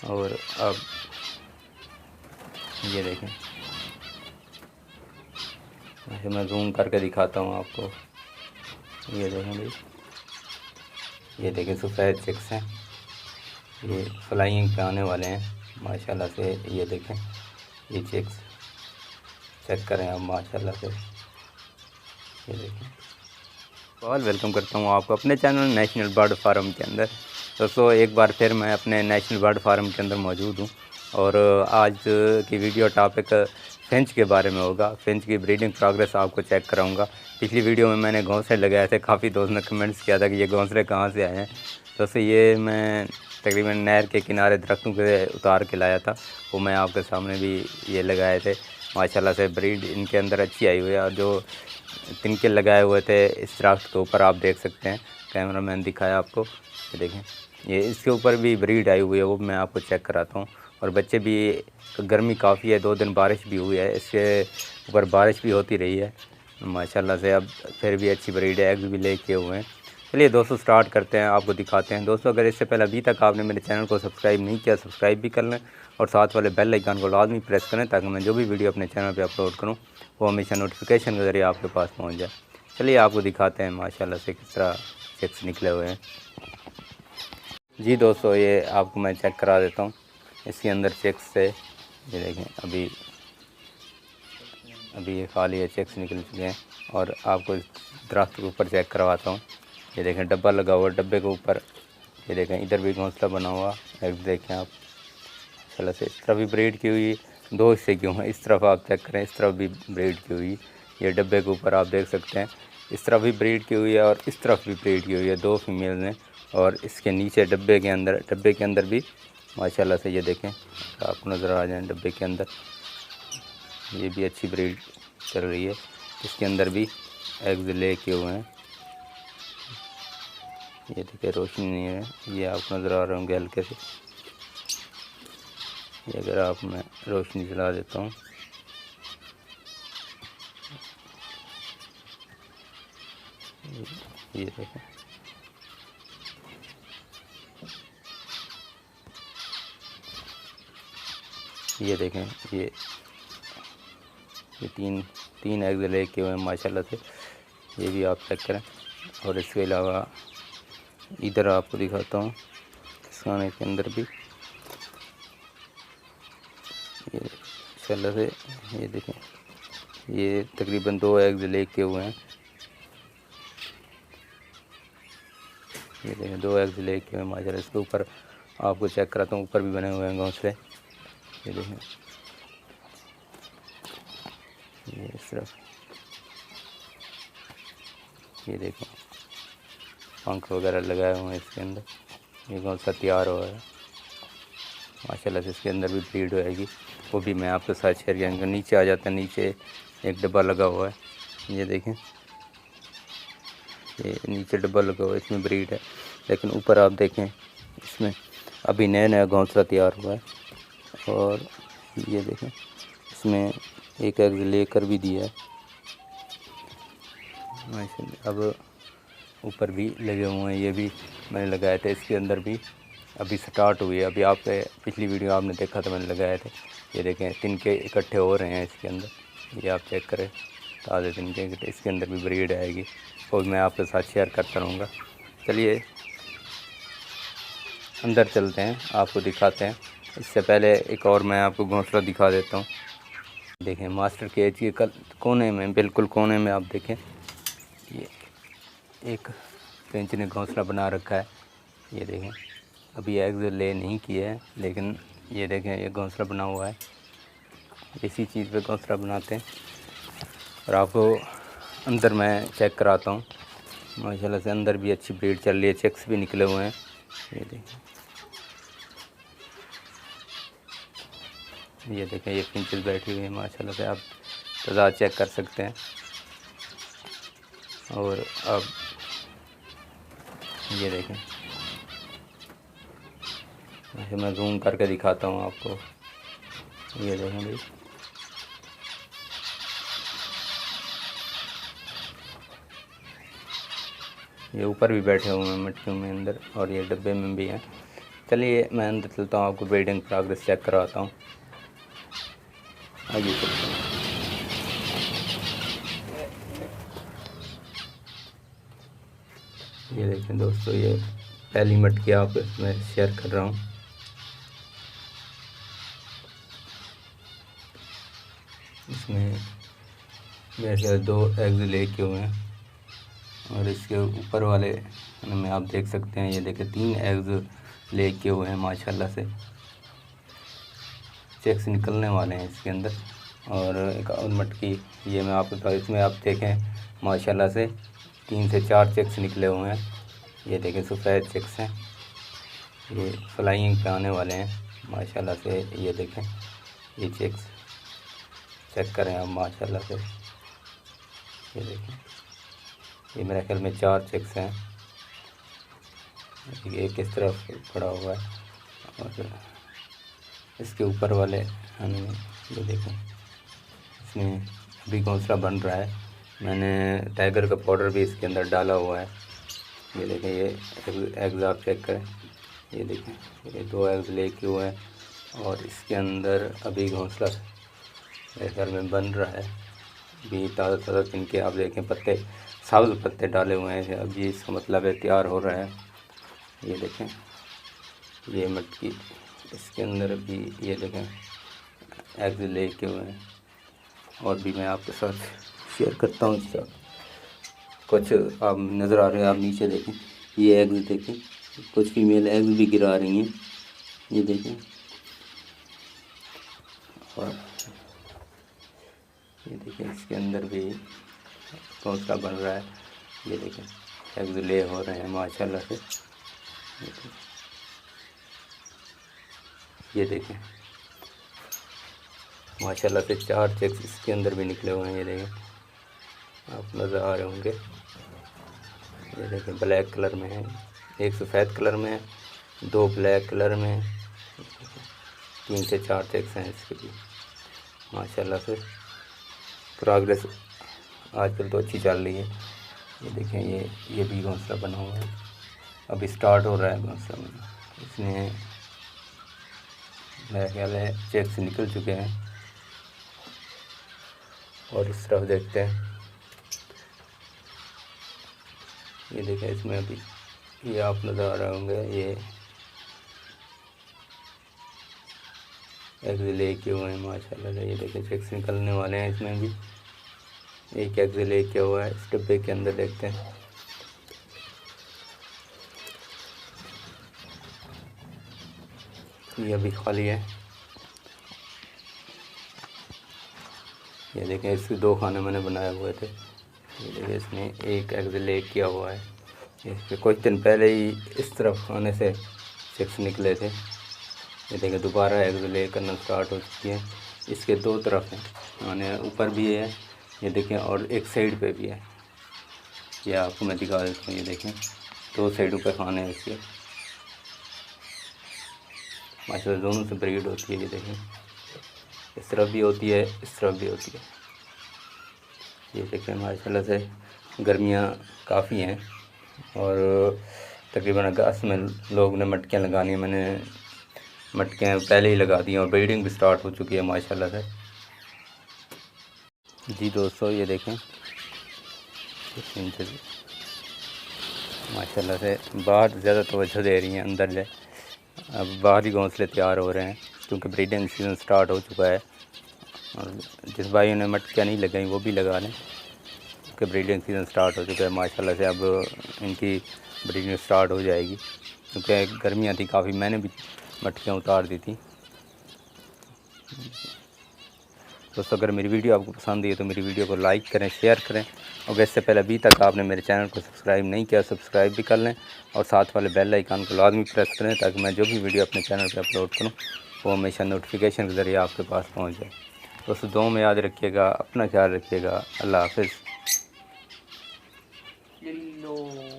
और अब ये देखें, ऐसे मैं जूम करके दिखाता हूँ आपको। ये देखें भाई, ये देखें सफ़ेद चेक्स हैं, ये फ्लाइंग पे आने वाले हैं माशाल्लाह से। ये देखें ये चेक्स चेक करें आप माशाल्लाह से। ये देखें। और वेलकम करता हूँ आपको अपने चैनल नेशनल बर्ड फार्म के अंदर। दोस्तों एक बार फिर मैं अपने नेशनल बर्ड फार्म के अंदर मौजूद हूँ और आज की वीडियो टॉपिक फिंच के बारे में होगा। फिंच की ब्रीडिंग प्रोग्रेस आपको चेक कराऊंगा। पिछली वीडियो में मैंने घोंसले लगाए थे, काफ़ी दोस्त ने कमेंट्स किया था कि ये घोंसले कहाँ से आए हैं। दोस्तों ये मैं तकरीबन नहर के किनारे दरख्तों के उतार के लाया था, वो मैं आपके सामने भी ये लगाए थे। माशाल्लाह से ब्रीड इनके अंदर अच्छी आई हुई है। और जो तिनके लगाए हुए थे इस दरख्त के ऊपर आप देख सकते हैं, कैमरा मैन दिखाया आपको, ये देखें ये इसके ऊपर भी ब्रीड आई हुई है, वो मैं आपको चेक कराता हूँ। और बच्चे भी, गर्मी काफ़ी है, 2 दिन बारिश भी हुई है, इसके ऊपर बारिश भी होती रही है माशाल्लाह से। अब फिर भी अच्छी ब्रीड है, एग्स भी लेके हुए हैं। चलिए दोस्तों स्टार्ट करते हैं, आपको दिखाते हैं। दोस्तों अगर इससे पहले अभी तक आपने मेरे चैनल को सब्सक्राइब नहीं किया, सब्सक्राइब भी कर लें और साथ वाले बेल आइकन को लाजमी प्रेस करें ताकि मैं जो भी वीडियो अपने चैनल पे अपलोड करूं वो हमेशा नोटिफिकेशन के ज़रिए आपके पास पहुंच जाए। चलिए आपको दिखाते हैं माशाल्लाह से किस तरह चेक्स निकले हुए हैं। जी दोस्तों ये आपको मैं चेक करा देता हूँ इसके अंदर चेक्स से। ये देखें अभी ये खाली है, चेक्स निकल चुके हैं। और आपको दरख्त के ऊपर चेक करवाता हूँ। ये देखें डब्बा लगा हुआ है, डब्बे के ऊपर ये देखें इधर भी घोंसला बना हुआ है, देखें आप माशाल्लाह से। इस तरफ भी ब्रीड की हुई, 2 हिस्से क्यों हैं, इस तरफ आप चेक करें, इस तरफ भी ब्रीड की हुई। ये डब्बे के ऊपर आप देख सकते हैं, इस तरफ भी ब्रीड की हुई है और इस तरफ भी ब्रीड की हुई है, 2 फीमेल हैं। और इसके नीचे डब्बे के अंदर भी माशाल्लाह से ये देखें, आपको नज़र आ जाए डब्बे के अंदर, ये भी अच्छी ब्रीड चल रही है। इसके अंदर भी एग्स ले के हुए हैं। ये देखिए रोशनी नहीं है, ये आपको नज़र आ रहे होंगे हल्के से। ये अगर आप मैं रोशनी जला देता हूँ, ये देखें ये देखें ये तीन एग्स लेके हुए हैं माशाल्लाह से। ये भी आप चेक करें। और इसके अलावा इधर आपको दिखाता हूँ, इस खाने के अंदर भी ये माशाल्लाह से। ये देखें ये तकरीबन 2 एग्स लेके हुए हैं। ये देखें 2 एग्स लेके हुए हैं माशाल्लाह। इसके ऊपर आपको चेक कराता हूँ, ऊपर भी बने हुए हैं घोंसले। ये देखें ये इस तरफ, ये देखें पंख वगैरह लगाए हुए हैं इसके अंदर। ये घोंसला तैयार हो है माशाल्लाह से। इसके अंदर भी ब्रीड होएगी, वो भी मैं आपके साथ शेयर करूँगा। नीचे आ जाता है, नीचे एक डब्बा लगा हुआ है, ये देखें ये नीचे डब्बा लगा हुआ है, इसमें ब्रीड है। लेकिन ऊपर आप देखें इसमें अभी नया घोंसला तैयार हुआ है। और ये देखें इसमें एक एग लेकर भी दिया है माशाल्लाह। अब ऊपर भी लगे हुए हैं, ये भी मैंने लगाए थे। इसके अंदर भी अभी स्टार्ट हुई है, अभी आप पिछली वीडियो आपने देखा था मैंने लगाए थे। ये देखें तिनके इकट्ठे हो रहे हैं इसके अंदर, ये आप चेक करें ताज़े तिनके। इसके अंदर भी ब्रीड आएगी, और मैं आपके साथ शेयर करता रहूँगा। चलिए अंदर चलते हैं, आपको दिखाते हैं। इससे पहले एक और मैं आपको घोंसला दिखा देता हूँ। देखें मास्टर केज के कोने में, बिल्कुल कोने में आप देखें ये एक फिंच ने घोंसला बना रखा है। ये देखें अभी एग्स ले नहीं किए हैं, लेकिन ये देखें ये घोंसला बना हुआ है। इसी चीज़ पे घोंसला बनाते हैं। और आपको अंदर मैं चेक कराता हूँ माशाल्लाह से। अंदर भी अच्छी ब्रीड चल रही है, चेक्स भी निकले हुए हैं। ये देखें ये फिंचेस बैठी हुई है माशाल्लाह से, आप तादाद चेक कर सकते हैं। और अब ये देखें, ऐसे मैं जूम करके दिखाता हूँ आपको। ये देखें भाई, ये ऊपर भी बैठे हुए हैं मटकियों में अंदर, और ये डब्बे में भी हैं। चलिए मैं अंदर चलता हूँ, आपको ब्रीडिंग प्रोग्रेस चेक करवाता हूँ। आगे चलते हैं। ये देखें दोस्तों, ये पहली मटकी आप मैं शेयर कर रहा हूँ। इसमें मेरे ख्याल 2 एग्स लेके हुए हैं और इसके ऊपर वाले में आप देख सकते हैं, ये देखें 3 एग्स लेके हुए हैं माशाल्लाह से। चेक्स निकलने वाले हैं इसके अंदर। और एक और मटकी ये मैं आपको बता, इसमें आप देखें माशाल्लाह से 3 से 4 चेक्स निकले हुए हैं। ये देखें सफ़ेद चेक्स हैं, ये फ्लाइंग पे आने वाले हैं माशाल्लाह से। ये देखें ये चेक्स चेक करें आप माशाल्लाह से। ये देखें, ये मेरे ख्याल में 4 चेक्स हैं, एक इस तरफ पड़ा हुआ है और इसके ऊपर वाले हमें ये देखें, इसमें अभी घोंसला बन रहा है। मैंने टाइगर का पाउडर भी इसके अंदर डाला हुआ है। ये देखें, ये एग्स आप चेक करें। ये देखें, ये 2 एग्स लेके हुए हैं और इसके अंदर अभी घोंसला मेरे ख्याल में बन रहा है। अभी ताज़ा ताज़ा तिनके आप देखें, पत्ते साबुत पत्ते डाले हुए हैं, अभी इसका मतलब है तैयार हो रहा है। ये देखें, ये मटकी इसके अंदर भी ये देखें एग्स लेके हुए हैं। और भी मैं आपके साथ शेयर करता हूँ इसका कुछ। आप नज़र आ रहे हैं, आप नीचे देखें, ये एग्स देखें, कुछ फीमेल एग्स भी गिरा रही हैं। ये देखें, और ये देखें इसके अंदर भी घोंसला बन रहा है। ये देखें एग्स ले हो रहे हैं माशाल्लाह से। ये देखें माशाल्लाह से 4 चेक्स इसके अंदर भी निकले हुए हैं। ये देखें, आप नज़र आ रहे होंगे। ये देखें ब्लैक कलर में है, एक सफ़ेद कलर में है, 2 ब्लैक कलर में है। 3 से 4 चेक्स हैं इसके भी माशाल्लाह से। प्रोग्रेस आजकल तो अच्छी चल रही है। ये देखें, ये भी घोंसला बना हुआ है, अभी स्टार्ट हो रहा है घोंसला बना। इसमें मेरा ख्याल है चेक्स निकल चुके हैं। और इस तरफ देखते हैं, ये देखें इसमें अभी ये आप नज़र आ रहे होंगे, ये एग्स लेके हुए हैं माशाल्लाह से। ये देखें चेक्स निकलने वाले हैं, इसमें भी एक एग्स लेके हुआ है। इस डिब्बे के अंदर देखते हैं, ये अभी खाली है। ये देखें, इसके 2 खाने मैंने बनाए हुए थे। ये देखें, इसमें एक एग्स ले किया हुआ है। इसके कुछ दिन पहले ही इस तरफ खाने से चेक्स निकले थे। ये देखें दोबारा एग्स ले करना स्टार्ट हो चुकी है। इसके 2 तरफ हैं, खाने ऊपर भी है, ये देखें, और एक साइड पे भी है। ये आपको मैं दिखा देता हूँ। ये देखें 2 साइडों पे खाने हैं इसके माशाल्लाह, दोनों से ब्रीड होती है। ये देखें, इस तरफ भी होती है, इस तरफ भी होती है। ये देखें माशाल्लाह से गर्मियाँ काफ़ी हैं और तकरीबन अगस्त में लोग ने मटकियाँ लगानी है। मैंने मटकियाँ पहले ही लगा दी हैं और ब्रीडिंग भी स्टार्ट हो चुकी है माशाल्लाह से। जी दोस्तों, ये देखें माशाल्लाह से बाहर ज़्यादा तवज्जो दे रही हैं, अंदर जाए। अब बाहर ही घोंसले तैयार हो रहे हैं क्योंकि ब्रीडिंग सीज़न स्टार्ट हो चुका है। और जिस भाइयों ने मटकियाँ नहीं लगाई वो भी लगा लें क्योंकि ब्रीडिंग सीज़न स्टार्ट हो चुका है माशाल्लाह से। अब इनकी ब्रीडिंग स्टार्ट हो जाएगी क्योंकि गर्मियाँ थी काफ़ी, मैंने भी मटकियाँ उतार दी थी। दोस्तों, अगर मेरी वीडियो आपको पसंद आई तो मेरी वीडियो को लाइक करें, शेयर करें। और इससे पहले अभी तक आपने मेरे चैनल को सब्सक्राइब नहीं किया, सब्सक्राइब भी कर लें और साथ वाले बेल आइकन को लाजमी प्रेस करें ताकि मैं जो भी वीडियो अपने चैनल पर अपलोड करूं वो हमेशा नोटिफिकेशन के ज़रिए आपके पास पहुंच जाए। दोस्तों, दुआ में याद रखिएगा, अपना ख्याल रखिएगा। अल्लाह हाफ़िज़।